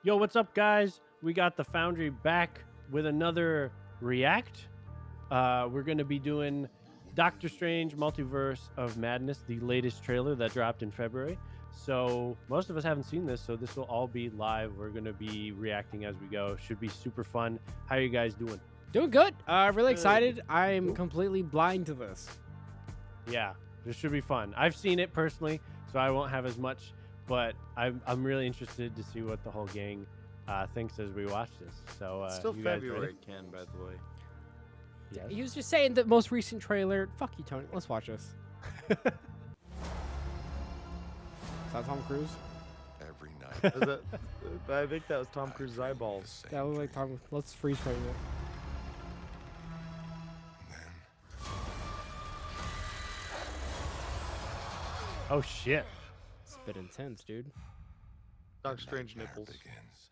Yo, what's up, guys? We got the Foundry back with another react. We're going to be doing Doctor Strange Multiverse of Madness, the latest trailer that dropped in February. So most of us haven't seen this, so this will all be live. We're going to be reacting as we go. Should be super fun. How are you guys doing? Doing good. Really excited. I'm completely blind to this. Yeah, this should be fun. I've seen it personally, so I won't have as much, but I'm really interested to see what the whole gang thinks as we watch this. So It's still you guys February, ready? Ken, by the way. Yes. He was just saying the most recent trailer. Fuck you, Tony. Let's watch this. Is that Tom Cruise? Every night. Is that, I think that was Tom Cruise's eyeballs. That was like Tom. Let's freeze frame it. Oh shit! It's a bit intense, dude. Doctor Strange nipples. Begins.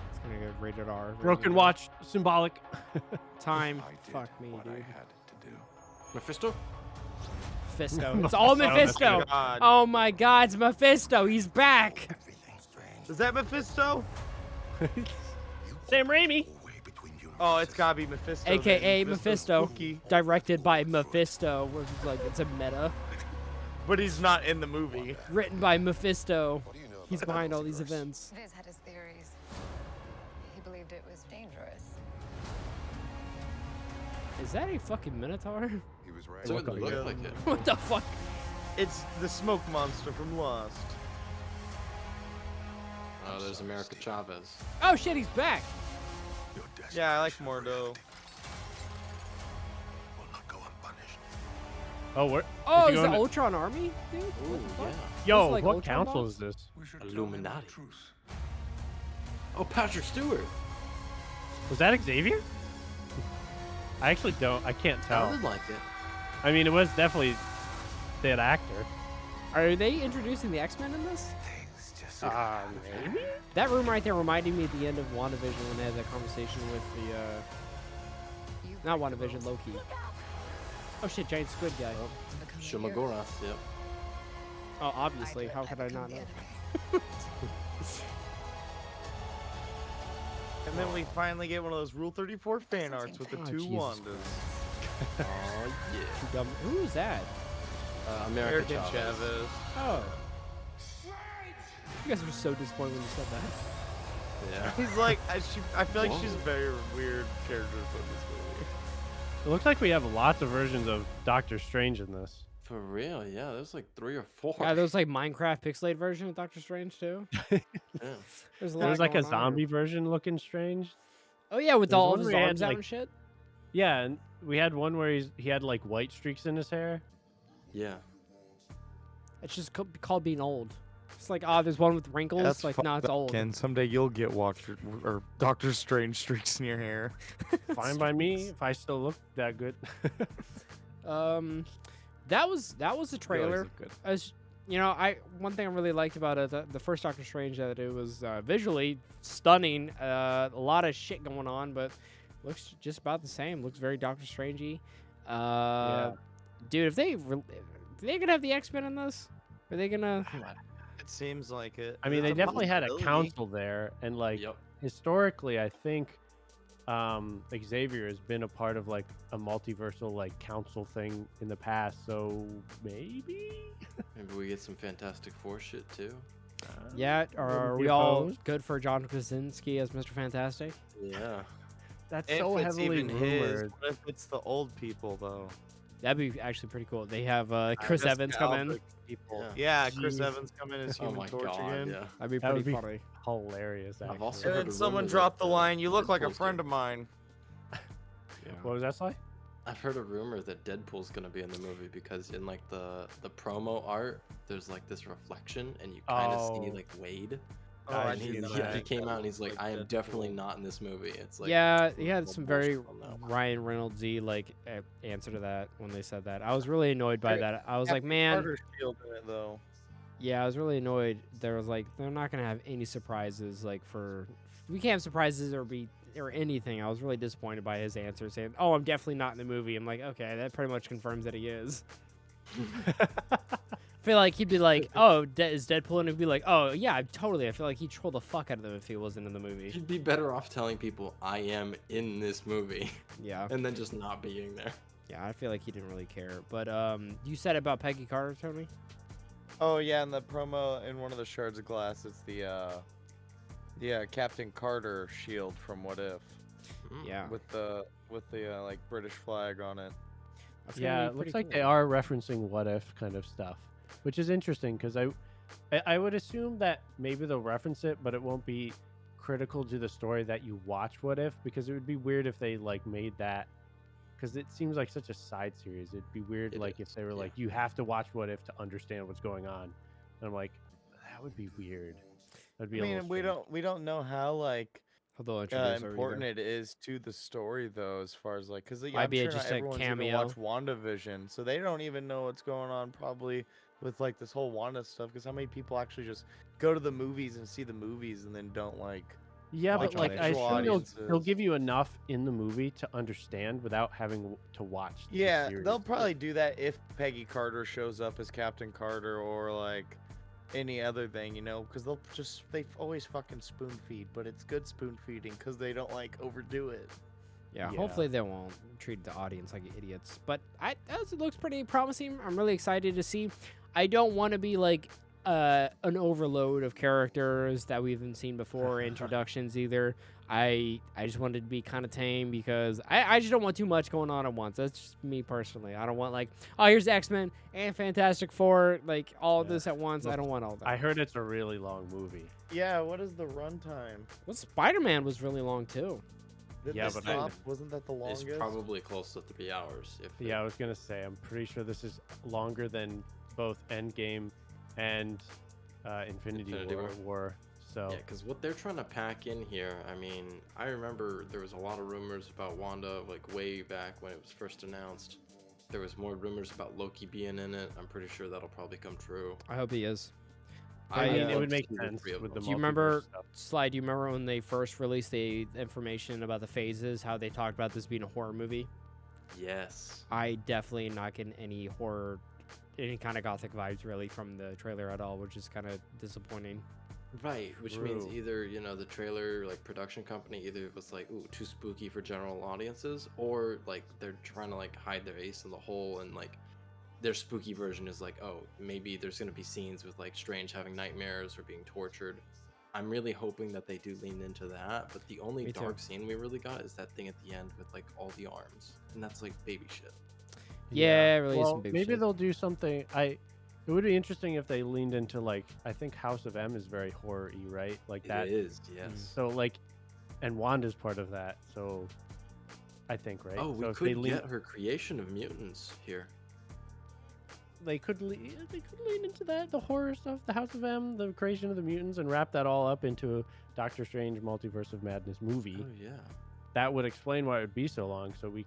It's gonna get rated R. Broken watch, symbolic. Time. I did Fuck me, what dude. I had to do. Mephisto? Mephisto. It's all Mephisto. God. Oh my God, it's Mephisto. He's back. Everything's strange. Is that Mephisto? Sam Raimi. Way between universes. Oh, it's gotta be Mephisto. AKA then. Mephisto. Spooky. Directed by Mephisto. Which is like it's a meta. But he's not in the movie. Written by Mephisto. What do you know about He's the behind all these multiverse? events. Viz had his theories. He believed it was dangerous. Is that a fucking Minotaur? He was right. Doesn't Look look like like it. it. What the fuck? It's the smoke monster from Lost. Oh, there's America Chavez. Oh shit, he's back. Your destination Yeah, I like for Mordo. reality will not go unpunished. Oh, where? Oh, he is going the to- Ultron army, dude? Ooh, What the fuck? yeah. Yo, like what Ultron council boss? is this? We should Illuminati. tell him the truth. Oh, Patrick Stewart. Was that Xavier? I actually don't. I can't tell. Sounded like it. I mean, it was definitely that actor. Are they introducing the X-Men in this? Things just Maybe. That room right there reminded me at the end of WandaVision when they had that conversation with the, not WandaVision, Loki. Oh shit, giant squid guy. Shumagorath, yep. Oh, obviously. How could I not know? And then we finally get one of those Rule 34 fan arts with the Oh, two Jesus Wandas. Oh, yeah. Too dumb. Who is that? America American Chavez. Chavez. Oh. You guys were so disappointed when you said that. Yeah. He's like, I feel like Whoa. she's a very weird character for this movie. It looks like we have lots of versions of Doctor Strange in this. For real, yeah. There's like 3 or 4. Yeah, there was like Minecraft pixelated version of Doctor Strange too. Yeah. There's a lot There was like a going on here. zombie version looking Strange. Oh yeah, with There was all one of his where he had, arms out like- and shit. Yeah, and we had one where he had like white streaks in his hair. Yeah. It's just called being old. It's like, there's one with wrinkles. Like, no, it's old. Ken, someday you'll get Walker or Doctor Strange streaks in your hair. Fine by me if I still look that good. That was the trailer. Good. As you know, one thing I really liked about it, the first Doctor Strange that it was visually stunning. A lot of shit going on, but looks just about the same. Looks very Doctor Strangey. Dude, if they gonna have the X-Men in this, are they gonna? It seems like it. I mean, they It's a definitely had a possibility. council there, and like Yep. historically, I think Xavier has been a part of like a multiversal like council thing in the past, so maybe. Maybe we get some Fantastic Four shit too. Yeah, or Wouldn't are be we all opposed. good for John Krasinski as Mr. Fantastic? Yeah. That's If so it's heavily even his, rumored. what if it's the old people though? That'd be actually pretty cool. They have Chris Just Evans come in. nostalgic People. Yeah. Yeah, Chris Jeez. Evans come in as Oh Human my Torch god, again. yeah. That'd be That would pretty be funny. hilarious. I've Actually. also And heard then a someone rumor dropped that, the line, "You look like a Deadpool's friend of gonna- mine." What was that say? I've heard a rumor that Deadpool's gonna be in the movie because in like the promo art, there's like this reflection, and you kind of see Oh. like Wade. Oh, I I see need He, that. he came out and he's like, I am Deadpool. definitely not in this movie. It's like Yeah, he had full some very bullshit on that one. Ryan Reynolds-y like answer to that when they said that. I was really annoyed by Hey, that. I was Captain like, man, Carter's shield in it though. yeah, I was really annoyed. There was like, they're not gonna have any surprises. Like we can't have surprises or anything. I was really disappointed by his answer saying, "Oh, I'm definitely not in the movie." I'm like, okay, that pretty much confirms that he is. feel like he'd be like, "Oh, is Deadpool?" And he'd be like, "Oh, yeah, totally." I feel like he'd troll the fuck out of them if he wasn't in the movie. You'd be better off telling people I am in this movie, Yeah, and then just not being there. yeah. I feel like he didn't really care. But you said about Peggy Carter, Tony. Oh yeah, in the promo in one of the shards of glass, it's the Captain Carter shield from What If Yeah, with the like British flag on it. that's gonna Yeah, be it looks pretty like they cool. are referencing what if kind of stuff, which is interesting because I would assume that maybe they'll reference it, but it won't be critical to the story that you watch what if, because it would be weird if they like made that, because it seems like such a side series. It'd be weird It like if is, they were yeah. like, you have to watch what if to understand what's going on. And I'm like, that would be weird. That'd be I a little mean, we strange. don't know how like How they'll introduce her important either. it is to the story though, as far as like, because Might I'm be sure just not a everyone's even cameo. watched WandaVision, so they don't even know what's going on probably with like this whole Wanda stuff. Because how many people actually just go to the movies and see the movies and then don't like Yeah, like but like I casual assume they'll audiences? give you enough in the movie to understand without having to watch. the Yeah, series. they'll probably do that if Peggy Carter shows up as Captain Carter or like any other thing, you know, because they always fucking spoon feed, but it's good spoon feeding because they don't like overdo it. Yeah, Yeah. hopefully they won't treat the audience like idiots. But it looks pretty promising. I'm really excited to see. I don't want to be like an overload of characters that we haven't seen before, introductions either. I just wanted to be kind of tame because I just don't want too much going on at once. That's just me personally. I don't want like, oh, here's X-Men and Fantastic Four, like all of Yeah. this at once. I don't want all that. I heard it's a really long movie. Yeah, what is the runtime? Well, Spider-Man was really long too. Yeah, This but I- wasn't that the longest? It's probably close to 3 hours. If Yeah, I was gonna say I'm pretty sure this is longer than both Endgame and Infinity Infinity War. So Yeah, because what they're trying to pack in here, I mean, I remember there was a lot of rumors about Wanda, like way back when it was first announced. There was more rumors about Loki being in it. I'm pretty sure that'll probably come true. I hope he is. I mean, love it would to make see the sense three of with the them. Do you multiverse remember, stuff. Sly, do you remember when they first released the information about the phases, how they talked about this being a horror movie? Yes. I definitely not getting any horror, any kind of gothic vibes really from the trailer at all, which is kind of disappointing. Right, which means True. either, you know, the trailer, like, production company, either it was like, ooh, too spooky for general audiences, or, like, they're trying to, like, hide their ace in the hole, and, like, their spooky version is like, oh, maybe there's gonna be scenes with, like, Strange having nightmares or being tortured. I'm really hoping that they do lean into that, but the only Me too. dark scene we really got is that thing at the end with, like, all the arms, and that's, like, baby shit. Yeah, it really is well, some big maybe shit. they'll do something. It would be interesting if they leaned into like, I think House of M is very horror-y, right? Like that. It is, yes. So like, and Wanda's part of that. So I think, right? Oh, we so if they could lean, get her creation of mutants here. they could lean into that, the horror stuff, the House of M, the creation of the mutants, and wrap that all up into a Doctor Strange Multiverse of Madness movie. Oh, yeah. That would explain why it would be so long. So we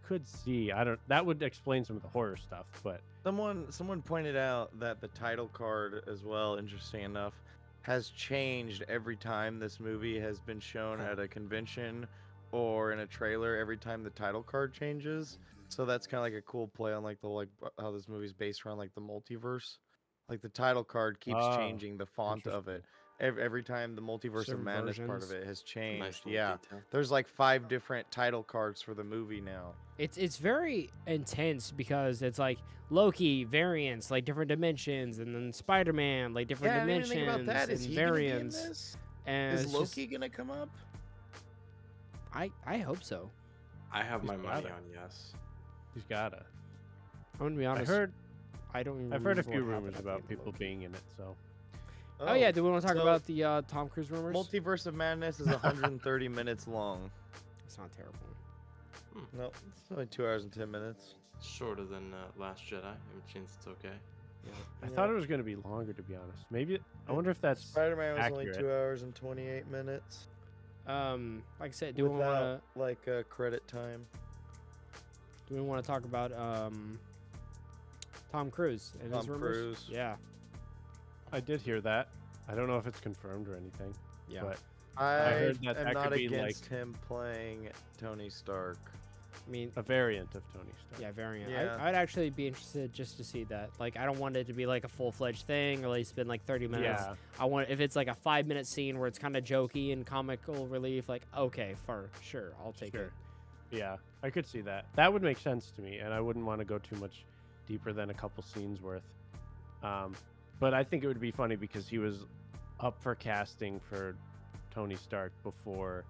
could see. That would explain some of the horror stuff, but. Someone pointed out that the title card as well, interesting enough, has changed every time this movie has been shown at a convention or in a trailer. Every time the title card changes, so that's kind of like a cool play on like how this movie's based around like the multiverse. Like the title card keeps Oh, changing the font of it every time the multiverse of Certain madness part of versions. it has Nice changed. little Yeah, detail. there's like 5 different title cards for the movie now. It's very intense because it's like Loki variants, like different dimensions, and then Spider-Man, like different Yeah, I didn't dimensions even think about that. Is and he gonna be in variants. this? And Is it's just- Loki gonna come up? I hope so. I have He's my money gotta. on yes. He's gotta. I'm gonna be honest. I don't. Even I've heard a remember few what happened rumors at the about end of people Loki. being in it. So Oh yeah, do we want to talk so about the Tom Cruise rumors? Multiverse of Madness is 130 minutes long. It's not terrible. No, it's only 2 hours and 10 minutes. Shorter than Last Jedi, which means it's okay. I thought it was gonna be longer, to be honest. Maybe I wonder if that's Spider-Man was only accurate. 2 hours and 28 minutes Like I said, do we want without like credit time. to talk about Tom Cruise and his Tom rumors? Cruise. Yeah, I did hear that. I don't know if it's confirmed or anything. yeah. But I heard that am that not could be, against like- him playing Tony Stark. I mean, A variant of Tony Stark. yeah, variant. Yeah. I'd actually be interested just to see that. Like, I don't want it to be like a full-fledged thing, or at least been like 30 minutes. Yeah. I want if it's like a 5-minute scene where it's kind of jokey and comical relief. Like, okay, for sure, I'll take it. Yeah, I could see that. That would make sense to me, and I wouldn't want to go too much deeper than a couple scenes worth. But I think it would be funny because he was up for casting for Tony Stark before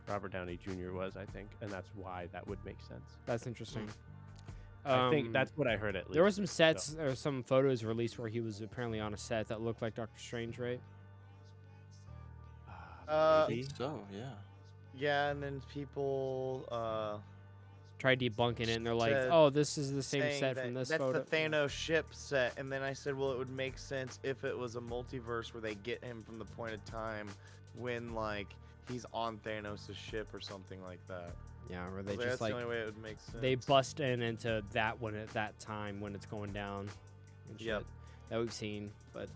Robert Downey Jr. was, I think, and that's why that would make sense. That's interesting. I think that's what I heard at least. There were some sets or some photos released where he was apparently on a set that looked like Doctor Strange, right? I Maybe. think so, yeah. Yeah, and then people Tried debunking it, and they're like, said- "Oh, this is the same saying set that from this that's photo." the Thanos ship set, and then I said, well, it would make sense if it was a multiverse where they get him from the point of time when like he's on Thanos' ship or something like that. Yeah, where I they was like, just that's like the only way it would make sense. they bust in into that one at that time when it's going down. And shit Yep. that we've seen, but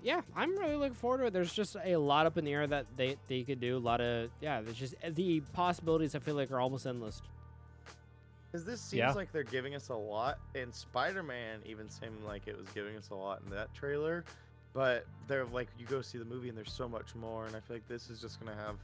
yeah, I'm really looking forward to it. There's just a lot up in the air that they could do. A lot of there's just the possibilities. I feel like are almost endless. Because this seems Yeah. like they're giving us a lot, and Spider-Man even seemed like it was giving us a lot in that trailer. But they're like, you go see the movie, and there's so much more, and I feel like this is just gonna have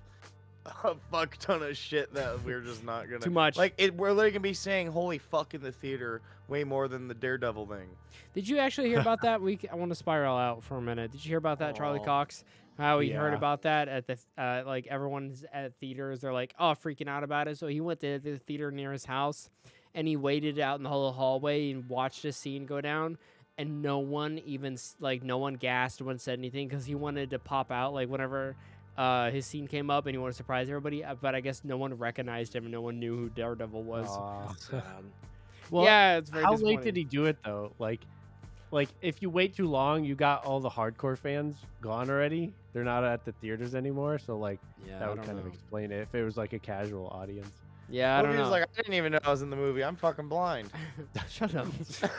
a fuck ton of shit that we're just not gonna. Too much. Like we're literally gonna be saying "Holy fuck" in the theater way more than the Daredevil thing. Did you actually hear about that? I want to spiral out for a minute. Did you hear about that, Charlie Aw. Cox? How he heard Yeah. about that at the like everyone's at theaters. They're like, oh, freaking out about it. So he went to the theater near his house, and he waited out in the whole hallway and watched the scene go down. And no one even no one gasped, no one said anything because he wanted to pop out like whenever his scene came up and he wanted to surprise everybody. But I guess no one recognized him and no one knew who Daredevil was. Aw. Sad. Well, Yeah, it's very how late disappointing. did he do it though? Like if you wait too long, you got all the hardcore fans gone already. They're not at the theaters anymore, so like Yeah, that I would don't kind of know. explain it if it was like a casual audience. Yeah, I What don't if he was know. like, I didn't even know I was in the movie. I'm fucking blind. Shut up.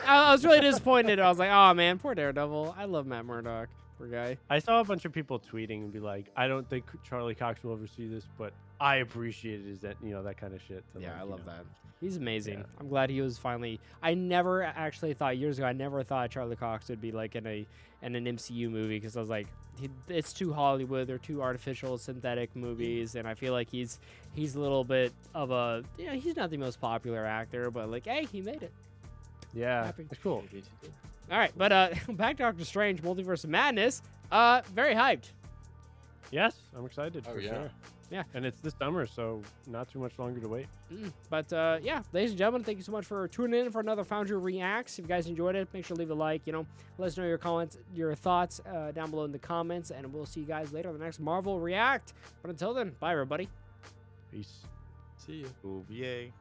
I was really disappointed. I was like, oh man, poor Daredevil. I love Matt Murdock. Poor guy. I saw a bunch of people tweeting and be like, I don't think Charlie Cox will ever see this, but I appreciate it, is that that kind of shit. to, Yeah, like, I you love know. that. He's amazing. Yeah. I'm glad he was finally. I never actually thought years ago. I never thought Charlie Cox would be like in an MCU movie because I was like, it's too Hollywood. They're too artificial, synthetic movies, and I feel like he's a little bit of a. He's not the most popular actor, but like, hey, he made it. Yeah, Happy. it's cool. Maybe too. All right, but back to Doctor Strange, Multiverse of Madness. Very hyped. Yes, I'm excited Oh, for yeah. sure. Yeah. And it's this summer, so not too much longer to wait. But yeah, ladies and gentlemen, thank you so much for tuning in for another Foundry Reacts. If you guys enjoyed it, make sure to leave a like. Let us know your comments, your thoughts down below in the comments, and we'll see you guys later on the next Marvel React. But until then, bye everybody. Peace. See you. Ooh, yay.